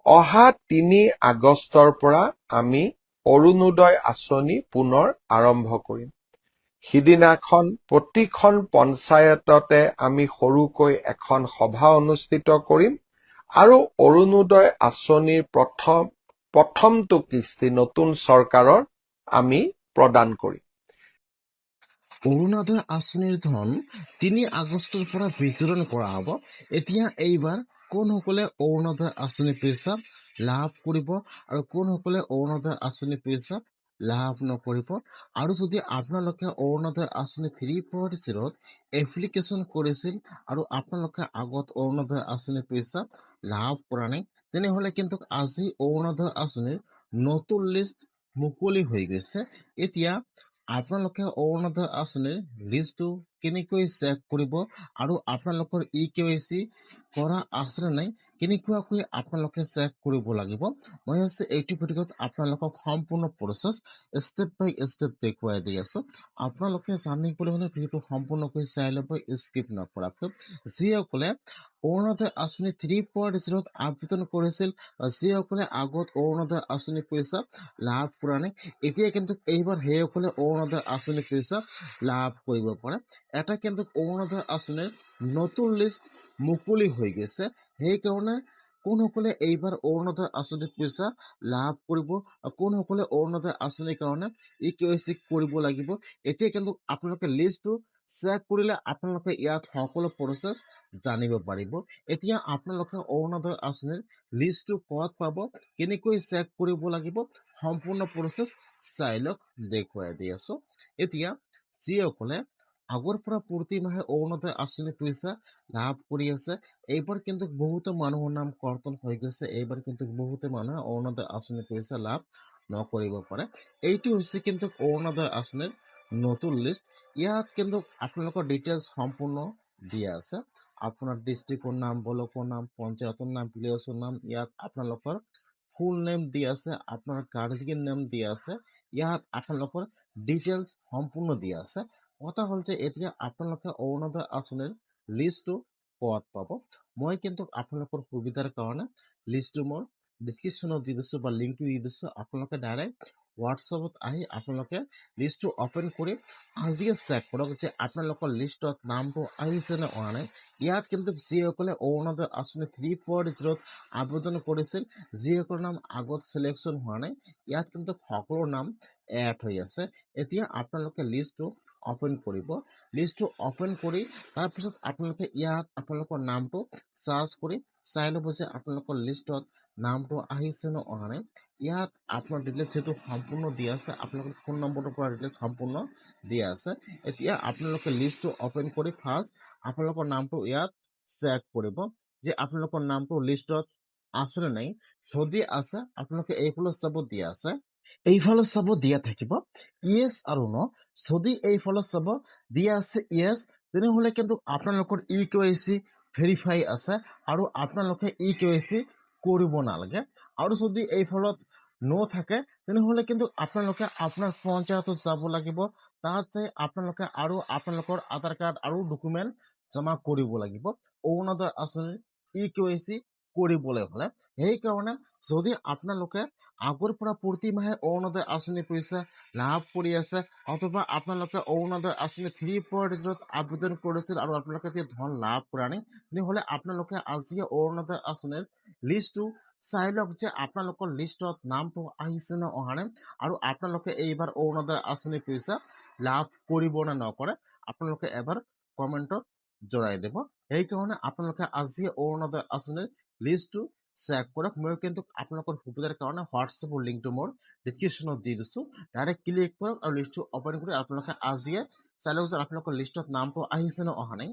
অহা ৩ আগষ্টৰ পৰা আমি অৰুণোদয় আঁচনি পুনৰ আৰম্ভ কৰিম। সিদিনাখন প্ৰতিখন পঞ্চায়ততে আমি সৰুকৈ এখন সভা অনুষ্ঠিত কৰিম আৰু অৰুণোদয় আঁচনিৰ প্ৰথমটো কিস্তি নতুন চৰকাৰৰ আমি প্ৰদান কৰিম। অৰুণোদয় আঁচনিৰ ধন ৩ আগষ্টৰ পৰা বিতৰণ কৰা হ'ব। এতিয়া এইবাৰ কোনসকলে অৰুণোদয় আঁচনি পইচা লাভ কৰিব আৰু কোনসকলে অৰুণোদয় আঁচনি পইচা লাভ নকৰিব, আৰু যদি আপোনালোকে অৰুণোদয় আঁচনি 3.0 এপ্লিকেশ্যন কৰিছিল আৰু আপোনালোকে আগত অৰুণোদয় আঁচনি পইচা লাভ কৰা নাই, তেনেহ'লে কিন্তু আজি অৰুণোদয় আঁচনিৰ নতুন লিষ্ট মুকলি হৈ গৈছে। এতিয়া আপোনালোকে অৰুণোদয় আঁচনিৰ লিষ্টটো কেনেকৈ চেক কৰিব আৰু আপোনালোকৰ KYC কৰা আছে নাই, কেনেকুৱাকৈ আপোনালোকে চেক কৰিব লাগিব, মই এইটো ভিডিঅ'ত আপোনালোকক সম্পূৰ্ণ প্ৰচেছ ষ্টেপ বাই ষ্টেপ দেখুৱাই দি আছো। আপোনালোকে জানিবলৈ হ'লে ভিডিঅ'টো সম্পূৰ্ণকৈ চাই ল'ব, স্কিপ নকৰাকৈ। যিসকলে অৰুণোদয় আঁচনি 3.0 আবেদন কৰিছিল, যিসকলে আগত অৰুণোদয় আঁচনি পইচা লাভ কৰা নাই, এতিয়া কিন্তু এইবাৰ সেইসকলে অৰুণোদয় আঁচনি পইচা লাভ কৰিব পাৰে। এটা কিন্তু অৰুণোদয় আঁচনিৰ নতুন লিষ্ট মুকলি হৈ গৈছে, সেইকাৰণে কোনসকলে এইবাৰ অৰুণোদয় আঁচনি পইচা লাভ কৰিব, কোনসকলে অৰুণোদয় আঁচনিৰ কাৰণে KYC কৰিব লাগিব, এতিয়া কিন্তু আপোনালোকে লিষ্টটো চেক কৰিলে আপোনালোকে ইয়াত সকলো প্ৰচেছ জানিব পাৰিব। এতিয়া আপোনালোকে অৰুণোদয় আঁচনিৰ লিষ্টটো ক'ত পাব, কেনেকৈ চেক কৰিব লাগিব, সম্পূৰ্ণ প্ৰচেছ চাই লওক, দেখুৱাই দি আছো। এতিয়া যিসকলে আগৰ পৰা প্ৰতি মাহে অৰুণোদয় আঁচনি পইচা লাভ কৰি আছে, এইবাৰ কিন্তু বহুতো মানুহৰ নাম কৰ্তন হৈ গৈছে, এইবাৰ কিন্তু বহুতো মানুহে অৰুণোদয় আঁচনি পইচা লাভ নকৰিব পাৰে। এইটো হৈছে কিন্তু অৰুণোদয় আঁচনিৰ নতুন লিষ্ট। ইয়াত কিন্তু আপোনালোকৰ ডিটেইলছ সম্পূৰ্ণ দিয়া আছে, আপোনাৰ ডিষ্ট্ৰিক্টৰ নাম, ব্লকৰ নাম, পঞ্চায়তৰ নাম, ভিলেজৰ নাম, ইয়াত আপোনালোকৰ ফুল নেম দিয়া আছে, আপোনাৰ গাৰ্জিয়ান নেম দিয়া আছে, ইয়াত আপোনালোকৰ ডিটেইলছ সম্পূৰ্ণ দিয়া আছে। কথা হ'ল যে এতিয়া আপোনালোকে অৰুণোদয় আঁচনিৰ লিষ্টটো ক'ত পাব, মই কিন্তু আপোনালোকৰ সুবিধাৰ কাৰণে লিষ্টটো মোৰ ডিছক্ৰিপশ্যনত দি দিছোঁ বা লিংকটো দি দিছোঁ। আপোনালোকে ডাইৰেক্ট হোৱাটছএপত আহি আপোনালোকে লিষ্টটো অপেন কৰি আজিয়ে চেক কৰক যে আপোনালোকৰ লিষ্টত নামটো আহিছে নে অহা নাই। ইয়াত কিন্তু যিসকলে অৰুণোদয় আঁচনি 3.0 আবেদন কৰিছিল, যিসকলৰ নাম আগত চিলেকশ্যন হোৱা নাই, ইয়াত কিন্তু সকলো নাম এড হৈ আছে। এতিয়া আপোনালোকে লিষ্টটো অপেন কৰিব, লিষ্টটো অপেন কৰি তাৰপিছত আপোনালোকে ইয়াত আপোনালোকৰ নামটো চাৰ্চ কৰি চাই ল'ব যে আপোনালোকৰ লিষ্টত নামটো আহিছে নে অহা নাই। ইয়াত আপোনাৰ ডিটেইলছ যিহেতু সম্পূৰ্ণ দিয়া আছে, আপোনালোকৰ ফোন নম্বৰটোৰ পৰা ডিটেইলছ সম্পূৰ্ণ দিয়া আছে। এতিয়া আপোনালোকে লিষ্টটো অপেন কৰি ফাৰ্ষ্ট আপোনালোকৰ নামটো ইয়াত চেক কৰিব যে আপোনালোকৰ নামটো লিষ্টত আছে নে নাই। যদি আছে আপোনালোকে এইফালে চাব দিয়া আছে, এইফালে চাব দিয়া থাকিব ইয়েছ আৰু ন। যদি এইফালে চাব দিয়া আছে ইয়েছ, তেনেহ'লে কিন্তু আপোনালোকৰ KYC ভেৰিফাই আছে আৰু আপোনালোকে KYC কৰিব নালাগে। আৰু যদি এইফালত ন থাকে, তেনেহ'লে কিন্তু আপোনালোকে আপোনাৰ পঞ্চায়তত যাব লাগিব, তাত যাই আপোনালোকে আৰু আপোনালোকৰ আধাৰ কাৰ্ড আৰু ডকুমেণ্ট জমা কৰিব লাগিব অৰুণোদয় আঁচনিৰ KYC কৰিবলৈ হ'লে। সেইকাৰণে যদি আপোনালোকে আগৰ পৰা প্ৰতি মাহে অৰুণোদয় আঁচনি পইচা লাভ কৰি আছে, অথবা আপোনালোকে অৰুণোদয় আঁচনি 3.0 আবেদন কৰিছিল আৰু আপোনালোকে এতিয়া ধন লাভ কৰা নাই, তেনেহ'লে আপোনালোকে আজিয়ে অৰুণোদয় আঁচনিৰ লিষ্টটো চাই লওক যে আপোনালোকৰ লিষ্টত নামটো আহিছে নে অহা নাই, আৰু আপোনালোকে এইবাৰ অৰুণোদয় আঁচনি পইচা লাভ কৰিব নে নকৰে, আপোনালোকে এবাৰ কমেণ্টত জনাই দিব। সেইকাৰণে আপোনালোকে আজি অৰুণোদয় আঁচনিৰ লিষ্টটো চেক কৰক। মই কিন্তু আপোনালোকৰ সুবিধাৰ কাৰণে হোৱাটছএপৰ লিংকটো মোৰ ডিছক্ৰিপশ্যনত দি দিছোঁ, ডাইৰেক্ট ক্লিক কৰক আৰু লিষ্টটো অপেন কৰি আপোনালোকে আজিয়ে চাই লওক যে আপোনালোকৰ লিষ্টত নামটো আহিছে নে অহা নাই।